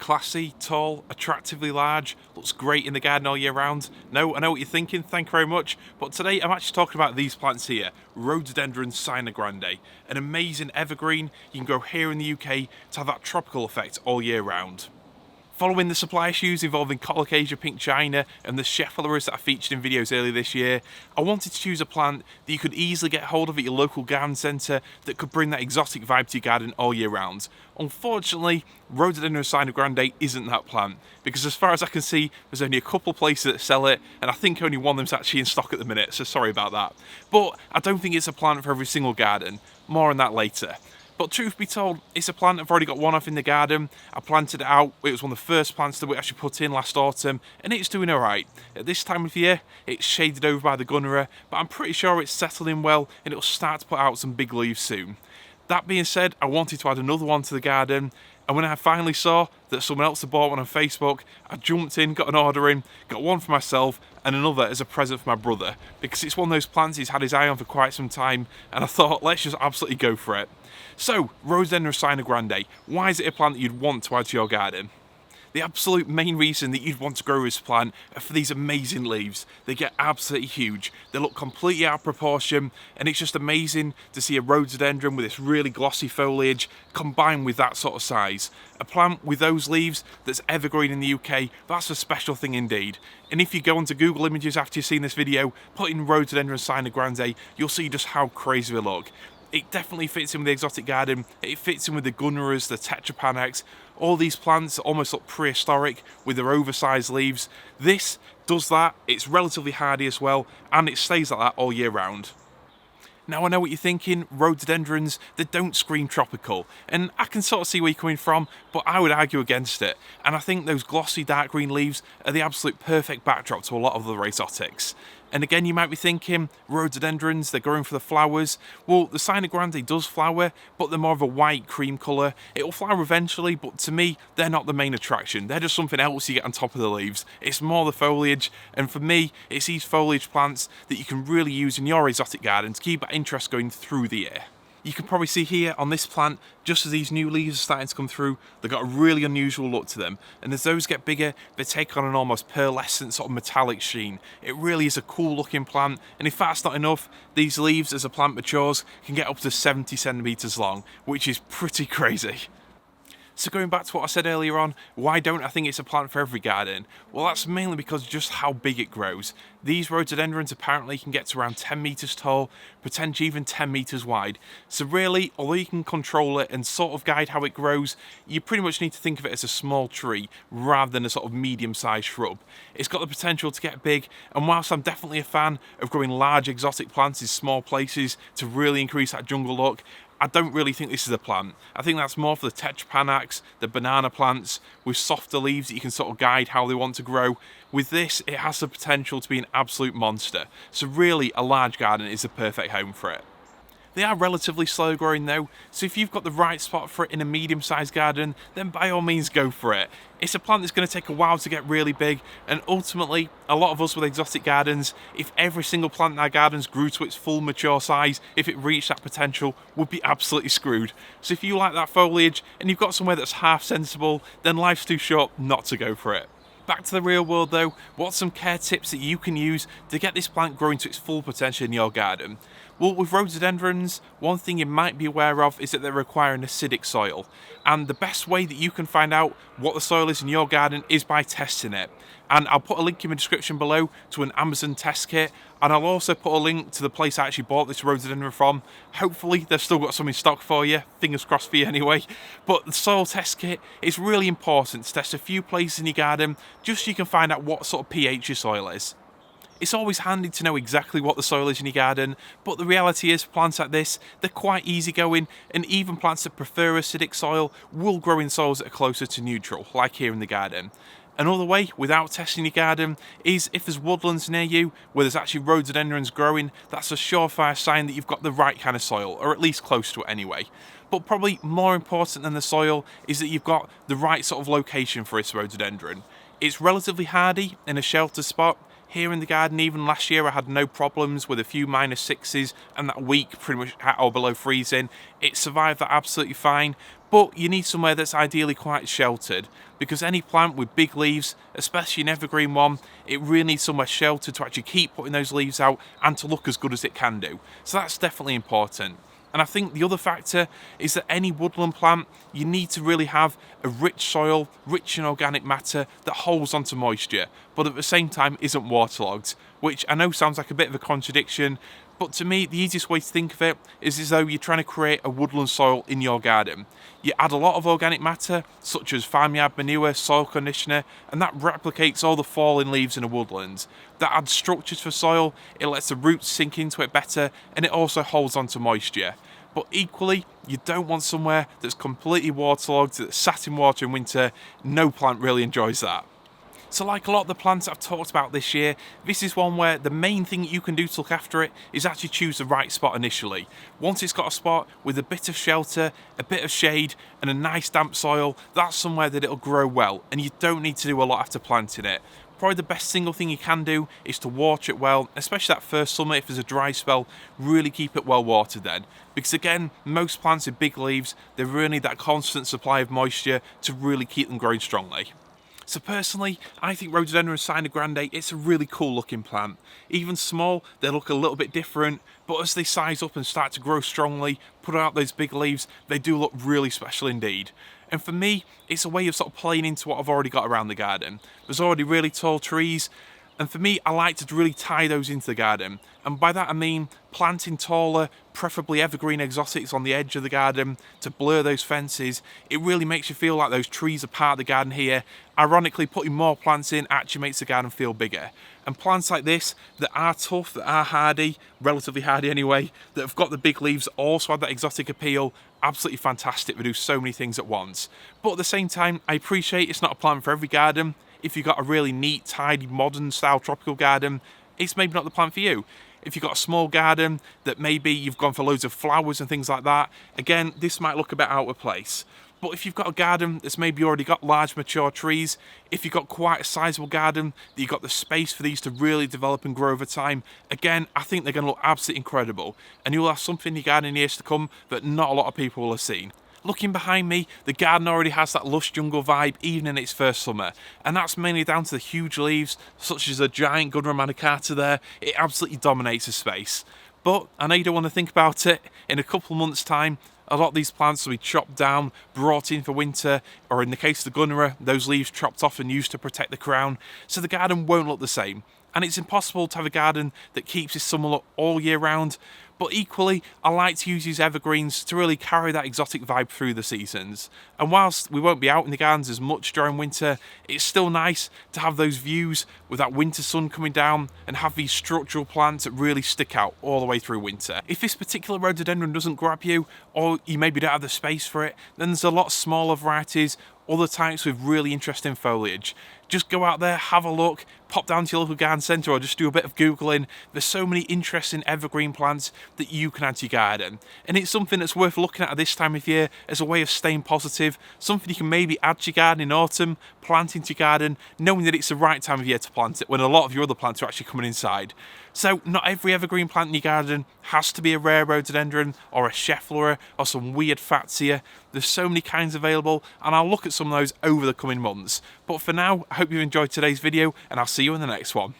classy, tall, attractively large, looks great in the garden all year round? No, I know what you're thinking, thank you very much, but today I'm actually talking about these plants here, Rhododendron Sinogrande, an amazing evergreen you can grow here in the UK to have that tropical effect all year round. Following the supply issues involving Colocasia pink china and the Scheffleras that I featured in videos earlier this year, I wanted to choose a plant that you could easily get hold of at your local garden centre that could bring that exotic vibe to your garden all year round. Unfortunately, Rhododendron Sinogrande isn't that plant, because as far as I can see, there's only a couple places that sell it, and I think only one of them's actually in stock at the minute, so sorry about that. But I don't think it's a plant for every single garden. More on that later. But truth be told, it's a plant I've already got one off in the garden. I planted it out, it was one of the first plants that we actually put in last autumn, and it's doing alright. At this time of year, it's shaded over by the gunnerer, but I'm pretty sure it's settled in well and it'll start to put out some big leaves soon. That being said, I wanted to add another one to the garden, and when I finally saw that someone else had bought one on Facebook, I jumped in, got an order in, got one for myself and another as a present for my brother, because it's one of those plants he's had his eye on for quite some time, and I thought, let's just absolutely go for it. So, Rhododendron Sinogrande, why is it a plant that you'd want to add to your garden? The absolute main reason that you'd want to grow this plant are for these amazing leaves. They get absolutely huge, they look completely out of proportion, and it's just amazing to see a rhododendron with this really glossy foliage combined with that sort of size. A plant with those leaves that's evergreen in the UK, that's a special thing indeed. And if you go onto Google Images after you've seen this video, put in Rhododendron Sinogrande, you'll see just how crazy they look. It definitely fits in with the exotic garden, it fits in with the gunneras, the tetrapanax. All these plants almost look prehistoric with their oversized leaves. This does that, it's relatively hardy as well, and it stays like that all year round. Now I know what you're thinking, rhododendrons, they don't scream tropical, and I can sort of see where you're coming from, but I would argue against it, and I think those glossy dark green leaves are the absolute perfect backdrop to a lot of other exotics. And again, you might be thinking, rhododendrons, they're growing for the flowers. Well, the Sinogrande does flower, but they're more of a white cream colour. It'll flower eventually, but to me, they're not the main attraction. They're just something else you get on top of the leaves. It's more the foliage, and for me, it's these foliage plants that you can really use in your exotic garden to keep that interest going through the year. You can probably see here on this plant, just as these new leaves are starting to come through, they've got a really unusual look to them. And as those get bigger, they take on an almost pearlescent sort of metallic sheen. It really is a cool looking plant. And if that's not enough, these leaves as a plant matures can get up to 70 centimeters long, which is pretty crazy. So going back to what I said earlier on, why don't I think it's a plant for every garden? Well, that's mainly because of just how big it grows. These rhododendrons apparently can get to around 10 metres tall, potentially even 10 metres wide. So really, although you can control it and sort of guide how it grows, you pretty much need to think of it as a small tree rather than a sort of medium-sized shrub. It's got the potential to get big, and whilst I'm definitely a fan of growing large exotic plants in small places to really increase that jungle look, I don't really think this is a plant. I think that's more for the tetrapanax, the banana plants, with softer leaves that you can sort of guide how they want to grow. With this, it has the potential to be an absolute monster. So really, a large garden is the perfect home for it. They are relatively slow growing though, so if you've got the right spot for it in a medium-sized garden, then by all means go for it. It's a plant that's going to take a while to get really big, and ultimately, a lot of us with exotic gardens, if every single plant in our gardens grew to its full mature size, if it reached that potential, would be absolutely screwed. So if you like that foliage, and you've got somewhere that's half sensible, then life's too short not to go for it. Back to the real world though, what's some care tips that you can use to get this plant growing to its full potential in your garden? Well, with rhododendrons, one thing you might be aware of is that they require an acidic soil. And the best way that you can find out what the soil is in your garden is by testing it. And I'll put a link in the description below to an Amazon test kit, and I'll also put a link to the place I actually bought this rhododendron from. Hopefully they've still got some in stock for you, fingers crossed for you anyway. But the soil test kit is really important to test a few places in your garden, just so you can find out what sort of pH your soil is. It's always handy to know exactly what the soil is in your garden, but the reality is plants like this, they're quite easygoing, and even plants that prefer acidic soil will grow in soils that are closer to neutral, like here in the garden. Another way, without testing your garden, is if there's woodlands near you where there's actually rhododendrons growing, that's a surefire sign that you've got the right kind of soil, or at least close to it anyway. But probably more important than the soil is that you've got the right sort of location for this rhododendron. It's relatively hardy in a sheltered spot. Here in the garden, even last year, I had no problems with a few -6s and that week pretty much at or below freezing. It survived that absolutely fine, but you need somewhere that's ideally quite sheltered, because any plant with big leaves, especially an evergreen one, it really needs somewhere sheltered to actually keep putting those leaves out and to look as good as it can do. So that's definitely important. And I think the other factor is that any woodland plant, you need to really have a rich soil, rich in organic matter that holds onto moisture, but at the same time isn't waterlogged, which I know sounds like a bit of a contradiction, but to me, the easiest way to think of it is as though you're trying to create a woodland soil in your garden. You add a lot of organic matter, such as farmyard manure, soil conditioner, and that replicates all the fallen leaves in a woodland. That adds structures for soil, it lets the roots sink into it better, and it also holds onto moisture. But equally, you don't want somewhere that's completely waterlogged, that's sat in water in winter. No plant really enjoys that. So like a lot of the plants I've talked about this year, this is one where the main thing you can do to look after it is actually choose the right spot initially. Once it's got a spot with a bit of shelter, a bit of shade and a nice damp soil, that's somewhere that it'll grow well, and you don't need to do a lot after planting it. Probably the best single thing you can do is to water it well, especially that first summer. If there's a dry spell, really keep it well watered then. Because again, most plants with big leaves, they really need that constant supply of moisture to really keep them growing strongly. So personally, I think Rhododendron Sinogrande, it's a really cool looking plant. Even small, they look a little bit different, but as they size up and start to grow strongly, put out those big leaves, they do look really special indeed. And for me, it's a way of sort of playing into what I've already got around the garden. There's already really tall trees, and for me, I like to really tie those into the garden. And by that I mean planting taller, preferably evergreen exotics on the edge of the garden to blur those fences. It really makes you feel like those trees are part of the garden here. Ironically, putting more plants in actually makes the garden feel bigger. And plants like this that are tough, that are hardy, relatively hardy anyway, that have got the big leaves, also have that exotic appeal, absolutely fantastic. They do so many things at once. But at the same time, I appreciate it's not a plant for every garden. If you've got a really neat, tidy, modern style tropical garden, it's maybe not the plant for you. If you've got a small garden that maybe you've gone for loads of flowers and things like that, again, this might look a bit out of place. But if you've got a garden that's maybe already got large mature trees, if you've got quite a sizable garden that you've got the space for these to really develop and grow over time, again, I think they're going to look absolutely incredible. And you'll have something in your garden in years to come that not a lot of people will have seen. Looking behind me, the garden already has that lush jungle vibe even in its first summer, and that's mainly down to the huge leaves, such as a giant Gudra manicata there. It absolutely dominates the space. But I know you don't want to think about it. In a couple of months' time, a lot of these plants will be chopped down, brought in for winter, or in the case of the Gunnerer, those leaves chopped off and used to protect the crown, so the garden won't look the same. And it's impossible to have a garden that keeps its summer look all year round, but equally, I like to use these evergreens to really carry that exotic vibe through the seasons. And whilst we won't be out in the gardens as much during winter, it's still nice to have those views with that winter sun coming down and have these structural plants that really stick out all the way through winter. If this particular rhododendron doesn't grab you, or you maybe don't have the space for it, then there's a lot smaller varieties, other types with really interesting foliage. Just go out there, have a look, pop down to your local garden centre or just do a bit of Googling. There's so many interesting evergreen plants that you can add to your garden. And it's something that's worth looking at this time of year as a way of staying positive, something you can maybe add to your garden in autumn, plant into your garden, knowing that it's the right time of year to plant it when a lot of your other plants are actually coming inside. So not every evergreen plant in your garden has to be a rare rhododendron or a cheflora or some weird fatsia. There's so many kinds available, and I'll look at some of those over the coming months. But for now, I hope you enjoyed today's video, and I'll see you in the next one.